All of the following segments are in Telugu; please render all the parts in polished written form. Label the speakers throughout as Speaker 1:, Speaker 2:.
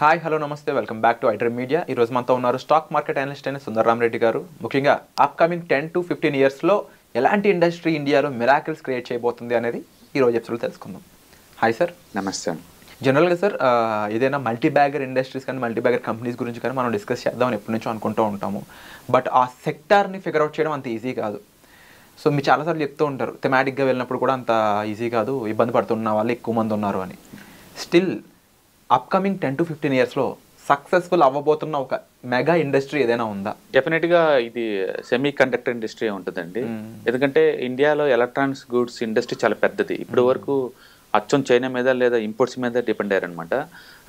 Speaker 1: హాయ్ హలో నమస్తే welcome back to iDream media. ఈరోజు మనతో ఉన్నారు స్టాక్ మార్కెట్ అనలిస్ట్ అయిన సుందర్రామ్ రెడ్డి గారు. ముఖ్యంగా అప్కమింగ్ 10 to 15 ఇయర్స్లో ఎలాంటి ఇండస్ట్రీ ఇండియాలో మిరాకిల్స్ క్రియేట్ చేయబోతుంది అనేది ఈరోజు ఎపిసోడ్లో తెలుసుకుందాం. Hi sir.
Speaker 2: నమస్తే.
Speaker 1: జనరల్గా సార్ ఏదైనా మల్టీ బ్యాగర్ ఇండస్ట్రీస్ కానీ మల్టీ బ్యాగర్ కంపెనీస్ గురించి కానీ మనం డిస్కస్ చేద్దామని ఎప్పటి నుంచో అనుకుంటూ ఉంటాము. బట్ ఆ సెక్టార్ని ఫిగర్ అవుట్ చేయడం అంత ఈజీ కాదు. సో మీరు చాలాసార్లు చెప్తూ ఉంటారు థెమాటిక్గా వెళ్ళినప్పుడు కూడా అంత ఈజీ కాదు, ఇబ్బంది పడుతున్న వాళ్ళు ఎక్కువ మంది ఉన్నారు అని. స్టిల్ అప్కమింగ్ 10 to 15 ఇయర్స్లో సక్సెస్ఫుల్ అవ్వబోతున్న ఒక మెగా ఇండస్ట్రీ ఏదైనా ఉందా?
Speaker 2: డెఫినెట్గా ఇది సెమీ కండక్టర్ ఇండస్ట్రీ ఉంటుందండి. ఎందుకంటే ఇండియాలో ఎలక్ట్రానిక్స్ గూడ్స్ ఇండస్ట్రీ చాలా పెద్దది. ఇప్పుడు వరకు అచ్చం చైనా మీద లేదా ఇంపోర్ట్స్ మీద డిపెండ్ అయ్యారనమాట.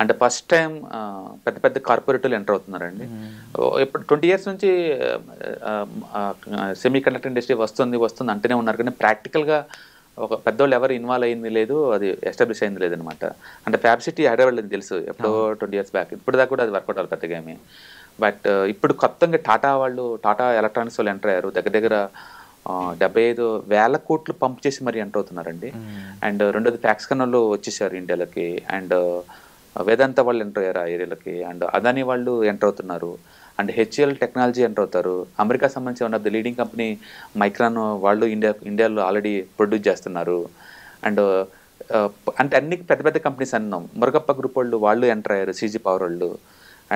Speaker 2: అంటే ఫస్ట్ టైం పెద్ద పెద్ద కార్పొరేటర్లు ఎంటర్ అవుతున్నారండి. ఇప్పుడు 20 years నుంచి సెమీ కండక్టర్ ఇండస్ట్రీ వస్తుంది అంటేనే ఉన్నారు, కానీ ప్రాక్టికల్గా ఒక పెద్దవాళ్ళు ఎవరు ఇన్వాల్వ్ అయింది లేదు, అది ఎస్టాబ్లిష్ అయింది లేదనమాట. అంటే ఫ్యాబ్ సిటీ హైదరాబాద్ తెలుసు ఎప్పుడో 20 years బ్యాక్. ఇప్పుడు దాకా కూడా అది వర్కౌట్ అవ్వాలి పెద్దగా ఏమి. బట్ ఇప్పుడు కొత్తగా టాటా ఎలక్ట్రానిక్స్ వాళ్ళు ఎంటర్ అయ్యారు. దగ్గర 75,000 కోట్లు పంప్ చేసి మరి ఎంటర్ అవుతున్నారండి. అండ్ రెండోది ఫ్యాక్స్కాన్ వాళ్ళు వచ్చేసారు ఇండియాలోకి. అండ్ వేదాంత వాళ్ళు ఎంటర్ అయ్యారు ఆ ఏరియాలకి. అండ్ అదానీ వాళ్ళు ఎంటర్ అవుతున్నారు. అండ్ హెచ్ఎల్ టెక్నాలజీ ఎంటర్ అవుతారు. అమెరికా సంబంధించి one of the leading company micron వాళ్ళు ఇండియాలో ఆల్రెడీ ప్రొడ్యూస్ చేస్తున్నారు. అండ్ అంటే అన్ని పెద్ద పెద్ద కంపెనీస్ అన్నాం. మురగప్ప గ్రూప్ వాళ్ళు ఎంటర్ అయ్యారు, సీజీ పవర్ వాళ్ళు.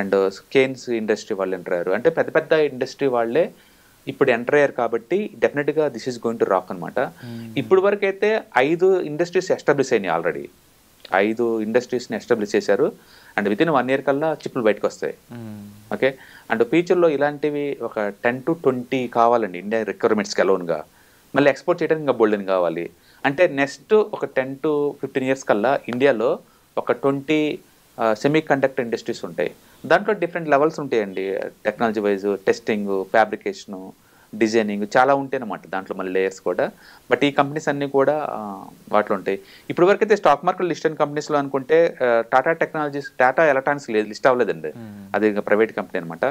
Speaker 2: అండ్ కేన్స్ ఇండస్ట్రీ వాళ్ళు ఎంటర్ అయ్యారు. అంటే పెద్ద పెద్ద ఇండస్ట్రీ వాళ్ళే ఇప్పుడు ఎంటర్ అయ్యారు. కాబట్టి డెఫినెట్గా this is going to rock అనమాట. ఇప్పుడు వరకు అయితే 5 ఇండస్ట్రీస్ ఎస్టాబ్లిష్ అయినాయి ఆల్రెడీ. 5 ఇండస్ట్రీస్ని ఎస్టాబ్లిష్ చేశారు. అండ్ వితిన్ 1 year కల్లా చిప్పులు బయటకు వస్తాయి. ఓకే. అండ్ ఫ్యూచర్లో ఇలాంటివి ఒక 10 to 20 కావాలండి ఇండియా రిక్వైర్మెంట్స్కి అలోన్గా. మళ్ళీ ఎక్స్పోర్ట్ చేయడానికి ఇంకా బోల్డెన్ కావాలి. అంటే నెక్స్ట్ ఒక 10 to 15 years కల్లా ఇండియాలో ఒక 20 సెమీ కండక్టర్ ఇండస్ట్రీస్ ఉంటాయి. దాంట్లో డిఫరెంట్ లెవెల్స్ ఉంటాయండి. Technology wise testing, fabrication, designing చాలా ఉంటాయి అన్నమాట. దాంట్లో మళ్ళీ లేయర్స్ కూడా. బట్ ఈ కంపెనీస్ అన్నీ కూడా వాటిలో ఉంటాయి. ఇప్పుడు వరకు అయితే స్టాక్ మార్కెట్ లిస్ట్ అయిన కంపెనీస్లో అనుకుంటే టాటా ఎలక్ట్రానిక్స్ లిస్ట్ అవ్వలేదండి. అది ఇంకా ప్రైవేట్ కంపెనీ అనమాట.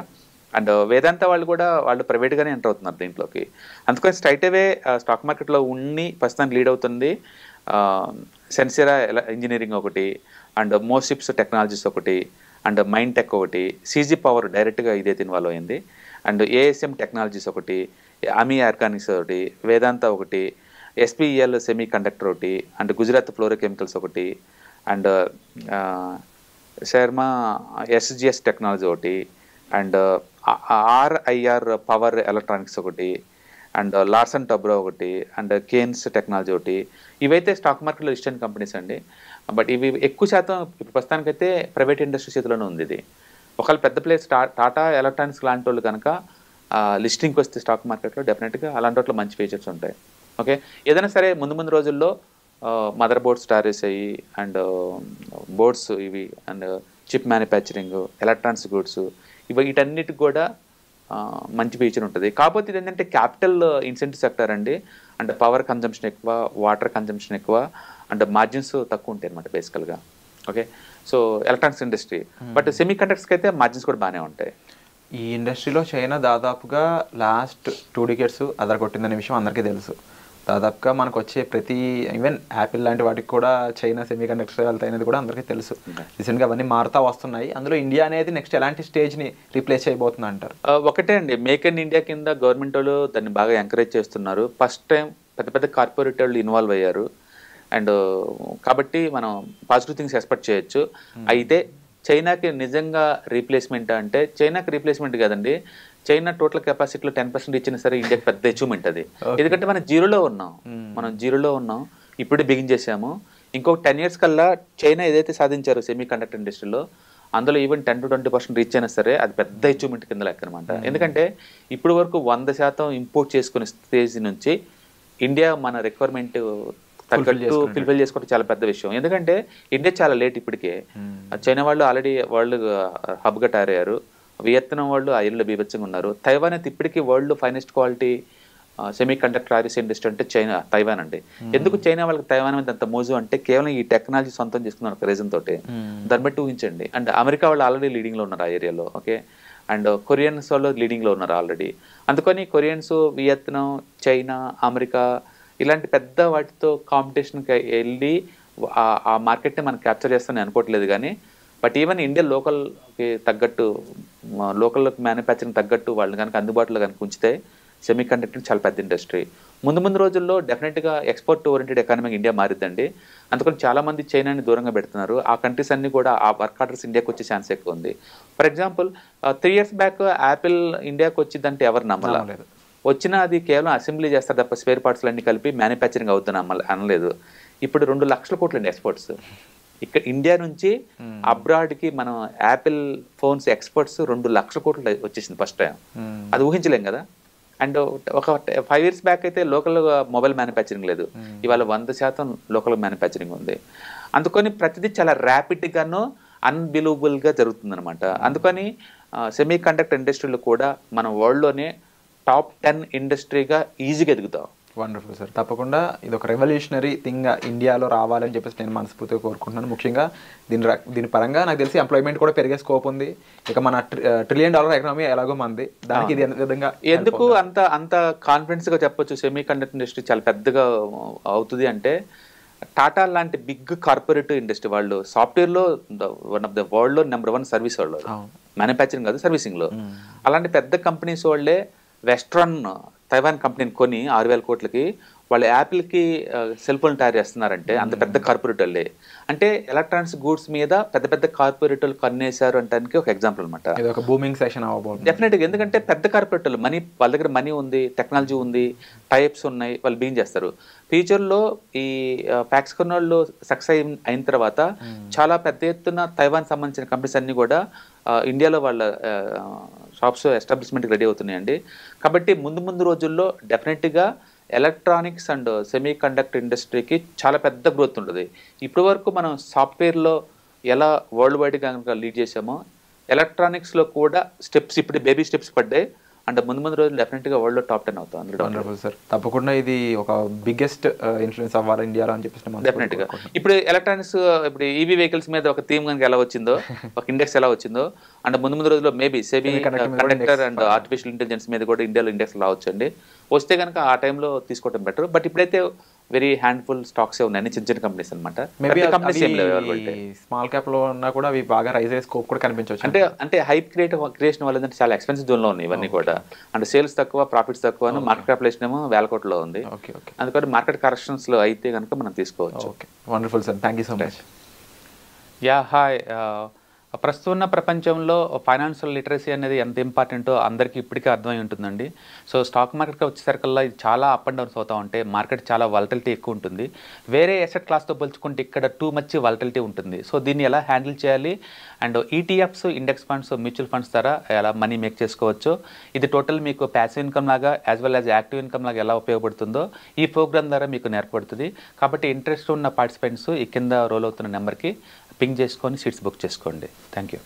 Speaker 2: అండ్ వేదాంత వాళ్ళు ప్రైవేట్గానే ఎంటర్ అవుతున్నారు దీంట్లోకి. అందుకని స్ట్రైట్ అవే స్టాక్ మార్కెట్లో ప్రస్తుతానికి లీడ్ అవుతుంది సెన్సిరా ఇంజనీరింగ్ ఒకటి, అండ్ మోసిప్స్ టెక్నాలజీస్ ఒకటి, అండ్ మైండ్ టెక్ ఒకటి, సీజీ పవర్ డైరెక్ట్గా ఇదైతే ఇన్వాల్వ్ అయింది, అండ్ ఏఎస్ఎం టెక్నాలజీస్ ఒకటి, అమీ ఆర్గానిక్స్ ఒకటి, వేదాంత ఒకటి, ఎస్పీఈఎల్ సెమీ కండక్టర్ ఒకటి, అండ్ గుజరాత్ ఫ్లోరోకెమికల్స్ ఒకటి, అండ్ శర్మా ఎస్జిఎస్ టెక్నాలజీ ఒకటి, అండ్ ఆర్ఐఆర్ పవర్ ఎలక్ట్రానిక్స్ ఒకటి, అండ్ లార్సన్ టబ్రో ఒకటి, అండ్ కేన్స్ టెక్నాలజీ ఒకటి. ఇవైతే స్టాక్ మార్కెట్లో లిస్ట్ అయిన కంపెనీస్ అండి. బట్ ఇవి ఎక్కువ శాతం ప్రస్తుతానికైతే ప్రైవేట్ ఇండస్ట్రీ చేతిలోనే ఉంది ఇది. ఒకవేళ పెద్ద ప్లేస్ టాటా ఎలక్ట్రానిక్స్ లాంటి వాళ్ళు కనుక లిస్టింగ్కి వస్తే స్టాక్ మార్కెట్లో డెఫినెట్గా అలాంటి వాటిలో మంచి ఫీచర్స్ ఉంటాయి. ఓకే. ఏదైనా సరే ముందు రోజుల్లో మదర్ బోర్డ్స్ స్టార్ట్ అయ్యి, అండ్ బోర్డ్స్ ఇవి, and chip manufacturing, electronics goods వీటన్నిటికి కూడా మంచి ఫీచర్ ఉంటుంది. కాకపోతే ఇది ఏంటంటే క్యాపిటల్ ఇన్సెంటివ్ సెక్టర్ అండి. అంటే పవర్ కన్జంప్షన్ ఎక్కువ, వాటర్ కన్జంప్షన్ ఎక్కువ, అండ్ మార్జిన్స్ తక్కువ ఉంటాయి అనమాట బేసికల్గా. Okay. So electronics industry. But సెమీ కండక్టర్స్కి అయితే మార్జిన్స్ కూడా బాగానే ఉంటాయి.
Speaker 1: ఈ ఇండస్ట్రీలో చైనా దాదాపుగా లాస్ట్ 2 decades అదరగొట్టిందనే విషయం అందరికీ తెలుసు. దాదాపుగా మనకు వచ్చే ప్రతి ఈవెన్ యాపిల్ లాంటి వాటికి కూడా చైనా సెమీ కండక్టర్ వెళ్తాయి అనేది కూడా అందరికీ తెలుసు. రీసెంట్గా అవన్నీ మారుతా వస్తున్నాయి. అందులో ఇండియా అనేది నెక్స్ట్ ఎలాంటి స్టేజ్ని రీప్లేస్ చేయబోతుంది అంటారు?
Speaker 2: ఒకటే అండి, మేక్ ఇన్ ఇండియా కింద గవర్నమెంట్ వాళ్ళు దాన్ని బాగా ఎంకరేజ్ చేస్తున్నారు. ఫస్ట్ టైం పెద్ద పెద్ద కార్పొరేట్ వాళ్ళు ఇన్వాల్వ్ అయ్యారు. అండ్ కాబట్టి మనం పాజిటివ్ థింగ్స్ ఎక్స్పెక్ట్ చేయొచ్చు. అయితే చైనాకి నిజంగా రీప్లేస్మెంట్ అంటే చైనాకి రీప్లేస్మెంట్ కాదండి. చైనా టోటల్ కెపాసిటీలో 10% ఇచ్చినా సరే ఇండియాకి పెద్ద అచీవ్మెంట్ అది. ఎందుకంటే మనం జీరోలో ఉన్నాం, ఇప్పుడే బిగిన్ చేసాము. ఇంకొక 10 years కల్లా చైనా ఏదైతే సాధించారో సెమీ కండక్టర్ ఇండస్ట్రీలో, అందులో ఈవెన్ 10 to 20% రీచ్ అయినా సరే అది పెద్ద అచీవ్మెంట్ కింద లెక్క అనమాట. ఎందుకంటే ఇప్పుడు వరకు 100% ఇంపోర్ట్ చేసుకునే స్టేజ్ నుంచి ఇండియా మన రిక్వైర్మెంట్ తగ్గట్టు ఫుల్ఫిల్ చేసుకోవడం చాలా పెద్ద విషయం. ఎందుకంటే ఇండియా చాలా లేట్ ఇప్పటికే. చైనా వాళ్ళు ఆల్రెడీ వరల్డ్ హబ్గా తయారయ్యారు. వియత్నాం వాళ్ళు ఆ ఏళ్ళలో బీభత్సంగా ఉన్నారు. తైవాన్ అయితే ఇప్పటికీ world finest quality semi conductor RS industry అంటే తైవాన్ అండి. ఎందుకు చైనా వాళ్ళకి తైవాన్ మీద అంత మోజు అంటే కేవలం ఈ టెక్నాలజీ సొంతం చేసుకున్నారు ఒక రీజన్ తోటి. దాన్ని బట్టి ఊహించండి. అండ్ అమెరికా వాళ్ళు ఆల్రెడీ లీడింగ్లో ఉన్నారు ఆ ఏరియాలో. ఓకే. అండ్ కొరియన్స్ వాళ్ళు లీడింగ్లో ఉన్నారు ఆల్రెడీ. అందుకని కొరియన్స్, వియత్నాం, చైనా, అమెరికా ఇలాంటి పెద్ద వాటితో కాంపిటీషన్కి వెళ్ళి ఆ మార్కెట్ని మనం క్యాప్చర్ చేస్తామని అనుకోవట్లేదు. కానీ బట్ ఈవెన్ ఇండియా లోకల్కి తగ్గట్టు లోకల్ మ్యానుఫ్యాక్చరింగ్ తగ్గట్టు వాళ్ళు కనుక అందుబాటులో కనుక ఉంచితే సెమీ కండక్టర్ చాలా పెద్ద ఇండస్ట్రీ. ముందు రోజుల్లో డెఫినెట్గా ఎక్స్పోర్ట్ ఓరియంటెడ్ ఎకానమీకి ఇండియా మారిద్దండి. అందుకని చాలామంది చైనాని దూరంగా పెడుతున్నారు. ఆ కంట్రీస్ అన్ని కూడా ఆ వర్క్ ఆర్డర్స్ ఇండియాకి వచ్చే ఛాన్స్ ఎక్కువ ఉంది. For example 3 years back Apple ఇండియాకి వచ్చిందంటే ఎవరు నమ్మలేదు. వచ్చినా అది కేవలం అసెంబ్లీ చేస్తారు తప్ప స్పేర్ పార్ట్స్లు అన్ని కలిపి మ్యానుఫ్యాక్చరింగ్ అవుతుంది అనలేదు. ఇప్పుడు 2 లక్షల కోట్లు అండి ఎక్స్పోర్ట్స్. ఇక్కడ ఇండియా నుంచి అబ్రాడ్కి మనం యాపిల్ ఫోన్స్ ఎక్స్పోర్ట్స్ 2 లక్షల కోట్లు వచ్చేసింది ఫస్ట్ టైం. అది ఊహించలేం కదా. అండ్ ఒక 5 years బ్యాక్ అయితే లోకల్ మొబైల్ మ్యానుఫ్యాక్చరింగ్ లేదు. ఇవాళ 100% లోకల్ మ్యానుఫ్యాక్చరింగ్ ఉంది. అందుకని ప్రతిదీ చాలా ర్యాపిడ్గాను అన్బిలీవబుల్గా జరుగుతుంది అనమాట. అందుకని సెమీ కండక్టర్ ఇండస్ట్రీలో కూడా మన వరల్డ్లోనే టాప్ 10 ఇండస్ట్రీగా ఈజీగా ఎదుగుతాం.
Speaker 1: Wonderful sir. తప్పకుండా ఇది ఒక రెవల్యూషనరీ థింగ్ ఇండియాలో రావాలని చెప్పేసి నేను మనస్ఫూర్తిగా కోరుకుంటున్నాను. ముఖ్యంగా దీని పరంగా నాకు తెలిసి ఎంప్లాయ్మెంట్ కూడా పెరిగే స్కోప్ ఉంది. ఇక మన $1 trillion ఎకనామీ ఎలాగో మంది, దానికి ఇది విధంగా
Speaker 2: ఎందుకు అంత కాన్ఫిడెన్స్గా చెప్పొచ్చు సెమీ కండక్టర్ ఇండస్ట్రీ చాలా పెద్దగా అవుతుంది అంటే, టాటా లాంటి బిగ్ కార్పొరేటివ్ ఇండస్ట్రీ వాళ్ళు సాఫ్ట్వేర్లో వన్ ఆఫ్ ద వరల్డ్లో నెంబర్ 1 సర్వీస్ వాళ్ళు, మ్యానుఫ్యాక్చరింగ్ కాదు సర్వీసింగ్లో. అలాంటి పెద్ద కంపెనీస్ వాళ్ళే వెస్ట్రన్ తైవాన్ కంపెనీని కొని 6,000 కోట్లకి వాళ్ళు యాపిల్కి సెల్ ఫోన్ తయారు చేస్తున్నారంటే అంత పెద్ద కార్పొరేటర్లే. అంటే ఎలక్ట్రానిక్స్ గూడ్స్ మీద పెద్ద కార్పొరేటర్లు కన్నేశారు అంటే ఒక ఎగ్జాంపుల్ అనమాట.
Speaker 1: బూమింగ్ సెషన్ అవ్వబోతుంది
Speaker 2: డెఫినెట్గా. ఎందుకంటే పెద్ద కార్పొరేటర్లు వాళ్ళ దగ్గర మనీ ఉంది, టెక్నాలజీ ఉంది, టైప్స్ ఉన్నాయి, వాళ్ళు బిగిన్ చేస్తారు. ఫ్యూచర్లో ఈ ఫ్యాక్స్కాన్ వాళ్ళు సక్సెస్ అయిన తర్వాత చాలా పెద్ద ఎత్తున తైవాన్ సంబంధించిన కంపెనీస్ అన్ని కూడా ఇండియాలో వాళ్ళ షాప్స్ ఎస్టాబ్లిష్మెంట్కి రెడీ అవుతున్నాయండి. కాబట్టి ముందు రోజుల్లో డెఫినెట్గా ఎలక్ట్రానిక్స్ అండ్ సెమీ కండక్టర్ ఇండస్ట్రీకి చాలా పెద్ద గ్రోత్ ఉంటుంది. ఇప్పటి వరకు మనం సాఫ్ట్వేర్లో ఎలా వరల్డ్ వైడ్గా కనుక లీడ్ చేసామో, ఎలక్ట్రానిక్స్లో కూడా స్టెప్స్ ఇప్పుడు బేబీ స్టెప్స్ పడ్డాయి. అంటే ముందు రోజులు డెఫినెట్గా వరల్డ్లో టాప్ 10 అవుతాం.
Speaker 1: Wonderful sir. తప్పకుండా ఇది ఒక బిగ్గెస్ట్ ఇన్ఫ్లుయెన్స్ అవ్వాలి ఇండియాలో అని చెప్పేసి
Speaker 2: డెఫినెట్గా. ఇప్పుడు ఎలక్ట్రానిక్స్ ఇప్పుడు ఈవీ వెహికల్స్ మీద ఒక థీమ్ కనుక ఎలా వచ్చిందో, ఒక ఇండెక్స్ ఎలా వచ్చిందో, అంటే ముందు రోజుల్లో maybe semi conductor and artificial intelligence మీద కూడా ఇండియాలో ఇండెక్స్ రావచ్చు అండి. వస్తే కనుక ఆ టైంలో తీసుకోవడం బెటర్. బట్ ఇప్పుడైతే వెరీ హ్యాండ్ఫుల్ స్టాక్స్ ఉన్నాయి, చిన్న కంపెనీస్ అనమాట.
Speaker 1: స్మాల్ క్యాప్ లో ఉన్నా కూడా అవి బాగా రైజ్ అయ్యే స్కోప్ కూడా కనిపించవచ్చు.
Speaker 2: అంటే హైప్ క్రియేషన్ వల్ల చాలా ఎక్స్పెన్సివ్ జోన్ లో ఉన్నాయి ఇవన్నీ కూడా. అంటే సేల్స్ తక్కువ, ప్రాఫిట్స్ తక్కువ, మార్కెట్ క్యాపిటలైజేషన్ ఏమో 1,000 కోట్లలో ఉంది. అందుకని మార్కెట్ కరెక్షన్స్ లో అయితే కనుక మనం తీసుకోవచ్చు.
Speaker 1: Wonderful sir, thank you so much.
Speaker 2: Yeah hi. ప్రస్తుతం ఉన్న ప్రపంచంలో ఫైనాన్షియల్ లిటరసీ అనేది ఎంత ఇంపార్టెంటో అందరికీ ఇప్పటికే అర్థమై ఉంటుందండి. సో స్టాక్ మార్కెట్కి వచ్చేసరికల్లా ఇది చాలా అప్ అండ్ డౌన్స్ అవుతూ ఉంటాయి. మార్కెట్ చాలా వాలటిలిటీ ఎక్కువ ఉంటుంది. వేరే అసెట్ క్లాస్తో పోల్చుకుంటే ఇక్కడ టూ మచ్ వాలటిలిటీ ఉంటుంది. సో దీన్ని ఎలా హ్యాండిల్ చేయాలి, and ETFs, index funds, mutual funds ద్వారా ఎలా మనీ మేక్ చేసుకోవచ్చు, ఇది టోటల్ మీకు ప్యాసివ్ ఇన్కమ్ లాగా as well as active income లాగా ఎలా ఉపయోగపడుతుందో ఈ ప్రోగ్రామ్ ద్వారా మీకు నేర్పడుతుంది. కాబట్టి ఇంట్రెస్ట్ ఉన్న పార్టిసిపెంట్స్ ఈ కింద రోల్ అవుతున్న నెంబర్కి పింగ్ చేసుకొని సీట్స్ బుక్ చేసుకోండి. Thank you.